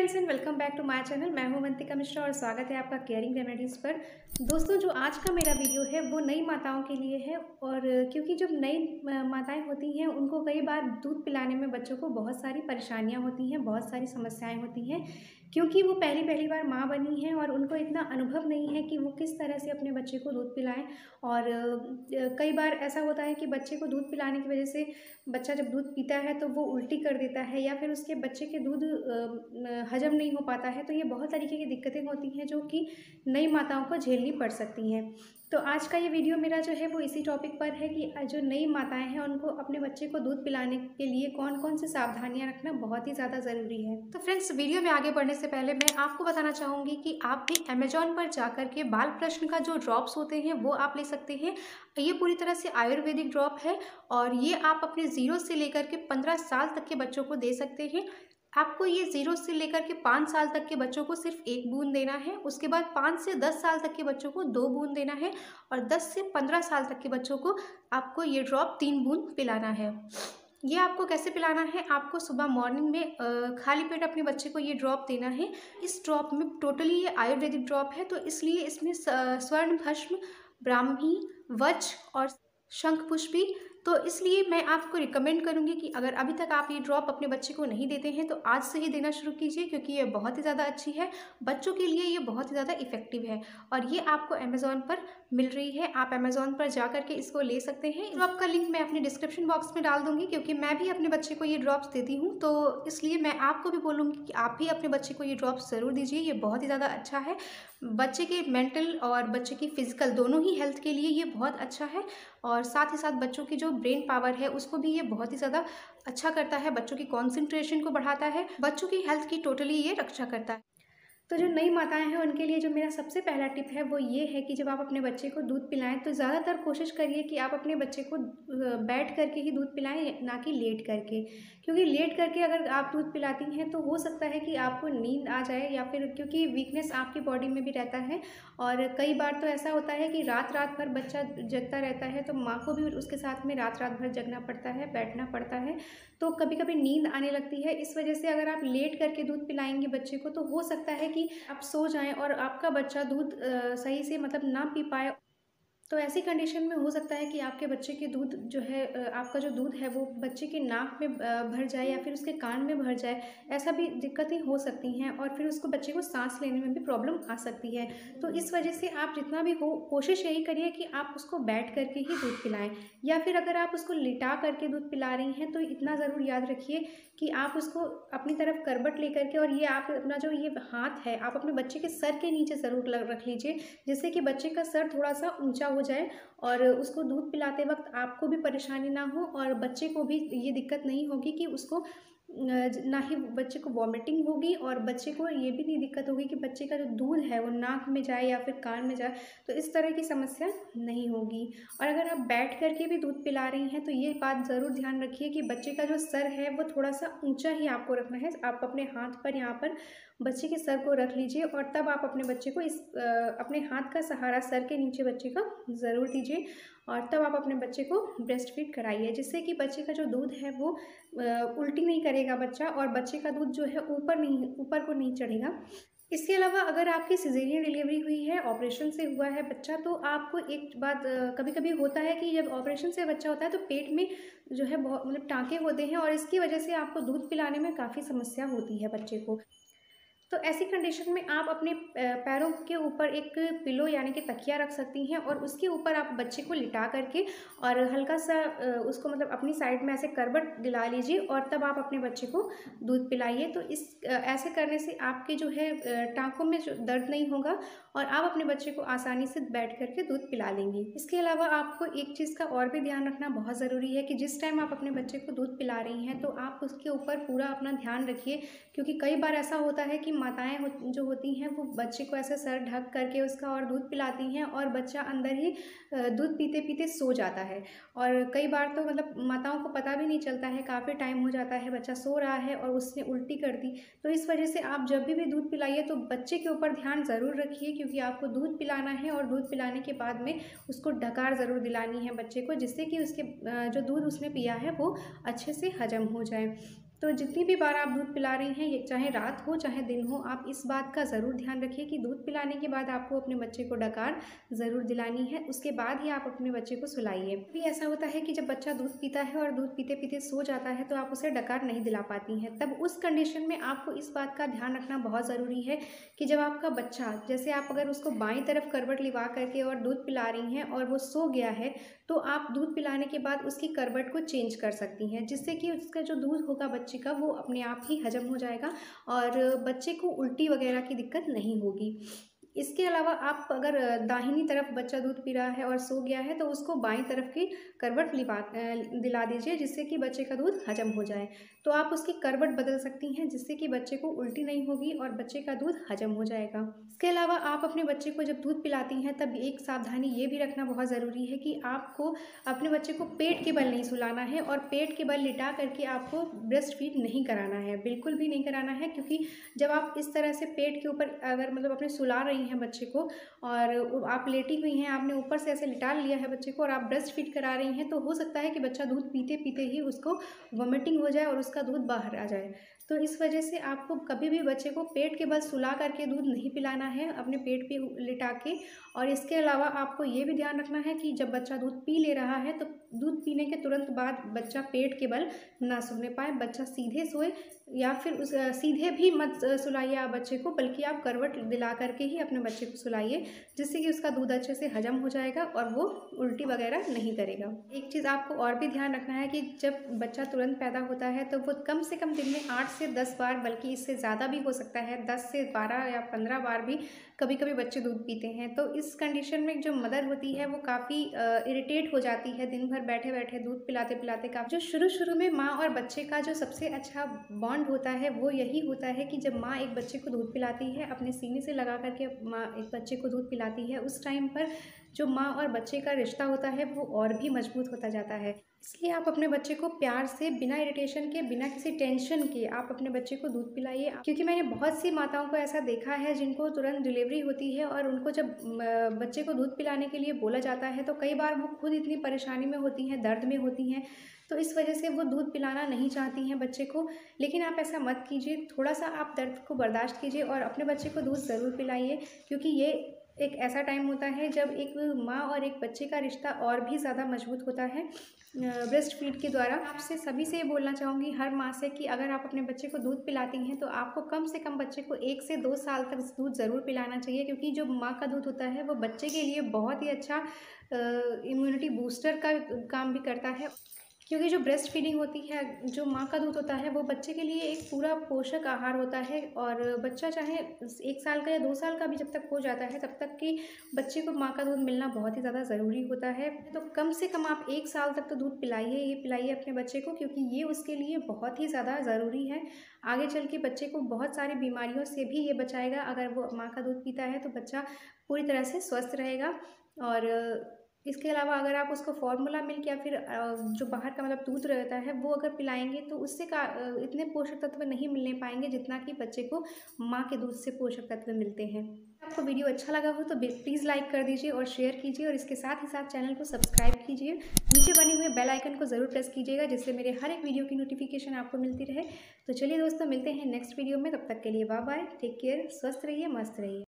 Friends and welcome back to my channel. मैं हूं वंतिका मिश्रा और स्वागत है आपका केयरिंग रेमेडीज़ पर। दोस्तों, जो आज का मेरा वीडियो है वो नई माताओं के लिए है। और क्योंकि जब नई माताएं होती हैं उनको कई बार दूध पिलाने में बच्चों को बहुत सारी परेशानियां होती हैं, बहुत सारी समस्याएं होती हैं, क्योंकि वो पहली पहली बार माँ बनी हैं और उनको इतना अनुभव नहीं है कि वो किस तरह से अपने बच्चे को दूध पिलाएं। और कई बार ऐसा होता है कि बच्चे को दूध पिलाने की वजह से बच्चा जब दूध पीता है तो वो उल्टी कर देता है या फिर उसके बच्चे के दूध हजम नहीं हो पाता है। तो ये बहुत तरीके की दिक्कतें होती हैं जो कि नई माताओं को झेलनी पड़ सकती हैं। तो आज का ये वीडियो मेरा जो है वो इसी टॉपिक पर है कि जो नई माताएं हैं उनको अपने बच्चे को दूध पिलाने के लिए कौन कौन सी सावधानियां रखना बहुत ही ज़्यादा ज़रूरी है। तो फ्रेंड्स, वीडियो में आगे बढ़ने से पहले मैं आपको बताना चाहूँगी कि आप भी अमेजॉन पर जाकर के बाल प्रश्न का जो ड्रॉप्स होते हैं वो आप ले सकते हैं। ये पूरी तरह से आयुर्वेदिक ड्रॉप है और ये आप अपने 0 से लेकर के 15 साल तक के बच्चों को दे सकते हैं। आपको ये 0 से लेकर के 5 साल तक के बच्चों को सिर्फ 1 बूंद देना है। उसके बाद 5 से 10 साल तक के बच्चों को 2 बूंद देना है और 10 से 15 साल तक के बच्चों को आपको ये ड्रॉप 3 बूंद पिलाना है। ये आपको कैसे पिलाना है? आपको सुबह मॉर्निंग में खाली पेट अपने बच्चे को ये ड्रॉप देना है। इस ड्रॉप में टोटली ये आयुर्वेदिक ड्रॉप है, तो इसलिए इसमें स्वर्ण भस्म, ब्राह्मी, वज्र और शंख पुष्पी। तो इसलिए मैं आपको रिकमेंड करूंगी कि अगर अभी तक आप ये ड्रॉप अपने बच्चे को नहीं देते हैं तो आज से ही देना शुरू कीजिए, क्योंकि ये बहुत ही ज़्यादा अच्छी है। बच्चों के लिए ये बहुत ही ज़्यादा इफेक्टिव है और ये आपको अमेजोन पर मिल रही है। आप अमेजोन पर जा करके इसको ले सकते हैं। ड्रॉप का लिंक मैं अपने डिस्क्रिप्शन बॉक्स में डाल दूंगी, क्योंकि मैं भी अपने बच्चे को ये ड्रॉप्स देती हूँ, तो इसलिए मैं आपको भी बोलूँगी कि आप भी अपने बच्चे को ये ड्रॉप्स ज़रूर दीजिए। ये बहुत ही ज़्यादा अच्छा है। बच्चे के मेंटल और बच्चे की फिजिकल दोनों ही हेल्थ के लिए ये बहुत अच्छा है। और साथ ही साथ बच्चों की जो ब्रेन पावर है उसको भी ये बहुत ही ज़्यादा अच्छा करता है, बच्चों की कॉन्सेंट्रेशन को बढ़ाता है, बच्चों की हेल्थ की टोटली ये रक्षा करता है। तो जो नई माताएं हैं उनके लिए जो मेरा सबसे पहला टिप है वो ये है कि जब आप अपने बच्चे को दूध पिलाएं तो ज़्यादातर कोशिश करिए कि आप अपने बच्चे को बैठ करके ही दूध पिलाएं, ना कि लेट करके। क्योंकि लेट करके अगर आप दूध पिलाती हैं तो हो सकता है कि आपको नींद आ जाए, या फिर क्योंकि वीकनेस आपकी बॉडी में भी रहता है। और कई बार तो ऐसा होता है कि रात रात भर बच्चा जगता रहता है, तो माँ को भी उसके साथ में रात रात भर जगना पड़ता है, बैठना पड़ता है, तो कभी कभी नींद आने लगती है। इस वजह से अगर आप लेट करके दूध पिलाएंगे बच्चे को तो हो सकता है कि आप सो जाएं और आपका बच्चा दूध सही से मतलब ना पी पाए। तो ऐसी कंडीशन में हो सकता है कि आपके बच्चे के दूध जो है आपका जो दूध है वो बच्चे के नाक में भर जाए या फिर उसके कान में भर जाए। ऐसा भी दिक्कतें हो सकती हैं और फिर उसको बच्चे को सांस लेने में भी प्रॉब्लम आ सकती है। तो इस वजह से आप जितना भी हो कोशिश यही करिए कि आप उसको बैठ करके ही दूध पिलाएं, या फिर अगर आप उसको लिटा करके दूध पिला रही हैं तो इतना ज़रूर याद रखिए कि आप उसको अपनी तरफ करबट लेकर के, और ये आप अपना जो ये हाथ है आप अपने बच्चे के सर के नीचे ज़रूर रख लीजिए, जिससे कि बच्चे का सर थोड़ा सा ऊंचा हो जाए और उसको दूध पिलाते वक्त आपको भी परेशानी ना हो और बच्चे को भी ये दिक्कत नहीं होगी कि उसको ना ही बच्चे को वॉमिटिंग होगी और बच्चे को ये भी नहीं दिक्कत होगी कि बच्चे का जो दूध है वो नाक में जाए या फिर कान में जाए। तो इस तरह की समस्या नहीं होगी। और अगर आप बैठ करके भी दूध पिला रही हैं तो ये बात ज़रूर ध्यान रखिए कि बच्चे का जो सर है वो थोड़ा सा ऊंचा ही आपको रखना है। आप अपने हाथ पर यहाँ पर बच्चे के सर को रख लीजिए और तब आप अपने बच्चे को अपने हाथ का सहारा सर के नीचे बच्चे का ज़रूर दीजिए और तब आप अपने बच्चे को ब्रेस्ट फीड कराइए, जिससे कि बच्चे का जो दूध है वो उल्टी नहीं करेगा बच्चा और बच्चे का दूध जो है ऊपर को नहीं चढ़ेगा। इसके अलावा अगर आपकी सिजेरियन डिलीवरी हुई है, ऑपरेशन से हुआ है बच्चा, तो आपको एक बात कभी कभी होता है कि जब ऑपरेशन से बच्चा होता है तो पेट में जो है बहुत मतलब टाँके होते हैं और इसकी वजह से आपको दूध पिलाने में काफ़ी समस्या होती है बच्चे को। तो ऐसी कंडीशन में आप अपने पैरों के ऊपर एक पिलो यानी कि तकिया रख सकती हैं और उसके ऊपर आप बच्चे को लिटा करके और हल्का सा उसको मतलब अपनी साइड में ऐसे करवट दिला लीजिए और तब आप अपने बच्चे को दूध पिलाइए। तो इस ऐसे करने से आपके जो है टाँकों में जो दर्द नहीं होगा और आप अपने बच्चे को आसानी से बैठ करके दूध पिला लेंगी। इसके अलावा आपको एक चीज़ का और भी ध्यान रखना बहुत ज़रूरी है कि जिस टाइम आप अपने बच्चे को दूध पिला रही हैं तो आप उसके ऊपर पूरा अपना ध्यान रखिए, क्योंकि कई बार ऐसा होता है कि माताएं जो होती हैं वो बच्चे को ऐसे सर ढक करके उसका और दूध पिलाती हैं और बच्चा अंदर ही दूध पीते पीते सो जाता है। और कई बार तो मतलब माताओं को पता भी नहीं चलता है, काफ़ी टाइम हो जाता है बच्चा सो रहा है और उसने उल्टी कर दी। तो इस वजह से आप जब भी दूध पिलाइए तो बच्चे के ऊपर ध्यान ज़रूर रखिए, क्योंकि आपको दूध पिलाना है और दूध पिलाने के बाद में उसको ढकार ज़रूर दिलानी है बच्चे को, जिससे कि उसके जो दूध उसने पिया है वो अच्छे से हजम हो जाए। तो जितनी भी बार आप दूध पिला रही हैं, ये चाहे रात हो चाहे दिन हो, आप इस बात का ज़रूर ध्यान रखिए कि दूध पिलाने के बाद आपको अपने बच्चे को डकार ज़रूर दिलानी है। उसके बाद ही आप अपने बच्चे को सुलाइए। भी ऐसा होता है कि जब बच्चा दूध पीता है और दूध पीते पीते सो जाता है तो आप उसे डकार नहीं दिला पाती हैं। तब उस कंडीशन में आपको इस बात का ध्यान रखना बहुत ज़रूरी है कि जब आपका बच्चा, जैसे आप अगर उसको बाईं तरफ करवट लिवा करके और दूध पिला रही हैं और वो सो गया है, तो आप दूध पिलाने के बाद उसकी करवट को चेंज कर सकती हैं, जिससे कि उसका जो दूध होगा बच्चे का वो अपने आप ही हजम हो जाएगा और बच्चे को उल्टी वगैरह की दिक्कत नहीं होगी। इसके अलावा आप अगर दाहिनी तरफ बच्चा दूध पी रहा है और सो गया है तो उसको बाईं तरफ की करवट दिला दीजिए, जिससे कि बच्चे का दूध हजम हो जाए। तो आप उसकी करवट बदल सकती हैं, जिससे कि बच्चे को उल्टी नहीं होगी और बच्चे का दूध हजम हो जाएगा। इसके अलावा आप अपने बच्चे को जब दूध पिलाती हैं तब एक सावधानी ये भी रखना बहुत ज़रूरी है कि आपको अपने बच्चे को पेट के बल नहीं सुलाना है और पेट के बल लिटा करके आपको ब्रेस्ट फीड नहीं कराना है, बिल्कुल भी नहीं कराना है। क्योंकि जब आप इस तरह से पेट के ऊपर अगर मतलब अपने सुला रही हैं बच्चे को और आप लेटी हुई हैं, आपने ऊपर से ऐसे लिटा लिया है बच्चे को और आप ब्रेस्ट फीड करा रही हैं, तो हो सकता है कि बच्चा दूध पीते पीते ही उसको वॉमिटिंग हो जाए और उसका दूध बाहर आ जाए। तो इस वजह से आपको कभी भी बच्चे को पेट के बल सुला करके दूध नहीं पिलाना है, अपने पेट पे लिटा के। और इसके अलावा आपको ये भी ध्यान रखना है कि जब बच्चा दूध पी ले रहा है तो दूध पीने के तुरंत बाद बच्चा पेट के बल ना सोने पाए, बच्चा सीधे सोए या फिर सीधे भी मत सुलाइए आप बच्चे को, बल्कि आप करवट दिला करके ही अपने बच्चे को सुलाइए, जिससे कि उसका दूध अच्छे से हजम हो जाएगा और वो उल्टी वगैरह नहीं करेगा। एक चीज़ आपको और भी ध्यान रखना है कि जब बच्चा तुरंत पैदा होता है तो वो कम से कम दिन में 8 से 10 बार, बल्कि इससे ज़्यादा भी हो सकता है, 10 से 12 या 15 बार भी कभी कभी बच्चे दूध पीते हैं। तो इस कंडीशन में जो मदर होती है वो काफ़ी इरिटेट हो जाती है दिन भर बैठे बैठे दूध पिलाते पिलाते। जो शुरू शुरू में माँ और बच्चे का जो सबसे अच्छा बॉन्ड होता है वो यही होता है कि जब माँ एक बच्चे को दूध पिलाती है, अपने सीने से लगा करके माँ एक बच्चे को दूध पिलाती है, उस टाइम पर जो माँ और बच्चे का रिश्ता होता है वो और भी मजबूत होता जाता है। इसलिए आप अपने बच्चे को प्यार से, बिना इरिटेशन के, बिना किसी टेंशन के आप अपने बच्चे को दूध पिलाइए। क्योंकि मैंने बहुत सी माताओं को ऐसा देखा है जिनको तुरंत डिलीवरी होती है और उनको जब बच्चे को दूध पिलाने के लिए बोला जाता है तो कई बार वो खुद इतनी परेशानी में होती हैं, दर्द में होती हैं, तो इस वजह से वो दूध पिलाना नहीं चाहती हैं बच्चे को। लेकिन आप ऐसा मत कीजिए, थोड़ा सा आप दर्द को बर्दाश्त कीजिए और अपने बच्चे को दूध ज़रूर पिलाइए। क्योंकि ये एक ऐसा टाइम होता है जब एक माँ और एक बच्चे का रिश्ता और भी ज़्यादा मजबूत होता है ब्रेस्ट फीड के द्वारा। आपसे सभी से ये बोलना चाहूँगी, हर माँ से, कि अगर आप अपने बच्चे को दूध पिलाती हैं तो आपको कम से कम बच्चे को 1 से 2 साल तक दूध ज़रूर पिलाना चाहिए। क्योंकि जो माँ का दूध होता है वो बच्चे के लिए बहुत ही अच्छा इम्यूनिटी बूस्टर का काम भी करता है। क्योंकि जो ब्रेस्ट फीडिंग होती है, जो माँ का दूध होता है वो बच्चे के लिए एक पूरा पोषक आहार होता है। और बच्चा चाहे 1 साल का या 2 साल का भी जब तक हो जाता है तब तक कि बच्चे को माँ का दूध मिलना बहुत ही ज़्यादा ज़रूरी होता है। तो कम से कम आप 1 साल तक तो दूध पिलाइए अपने बच्चे को, क्योंकि ये उसके लिए बहुत ही ज़्यादा ज़रूरी है। आगे चल के बच्चे को बहुत सारी बीमारियों से भी ये बचाएगा। अगर वो माँ का दूध पीता है तो बच्चा पूरी तरह से स्वस्थ रहेगा। और इसके अलावा अगर आप उसको फार्मूला मिल्क या फिर जो बाहर का मतलब दूध रहता है वो अगर पिलाएंगे तो उससे इतने पोषक तत्व नहीं मिलने पाएंगे जितना कि बच्चे को माँ के दूध से पोषक तत्व मिलते हैं। आपको वीडियो अच्छा लगा हो तो प्लीज़ लाइक कर दीजिए और शेयर कीजिए, और इसके साथ ही साथ चैनल को सब्सक्राइब कीजिए। नीचे बने हुए बेल आइकन को ज़रूर प्रेस कीजिएगा, जिससे मेरे हर एक वीडियो की नोटिफिकेशन आपको मिलती रहे। तो चलिए दोस्तों, मिलते हैं नेक्स्ट वीडियो में। तब तक के लिए बाय बाय, टेक केयर, स्वस्थ रहिए, मस्त रहिए।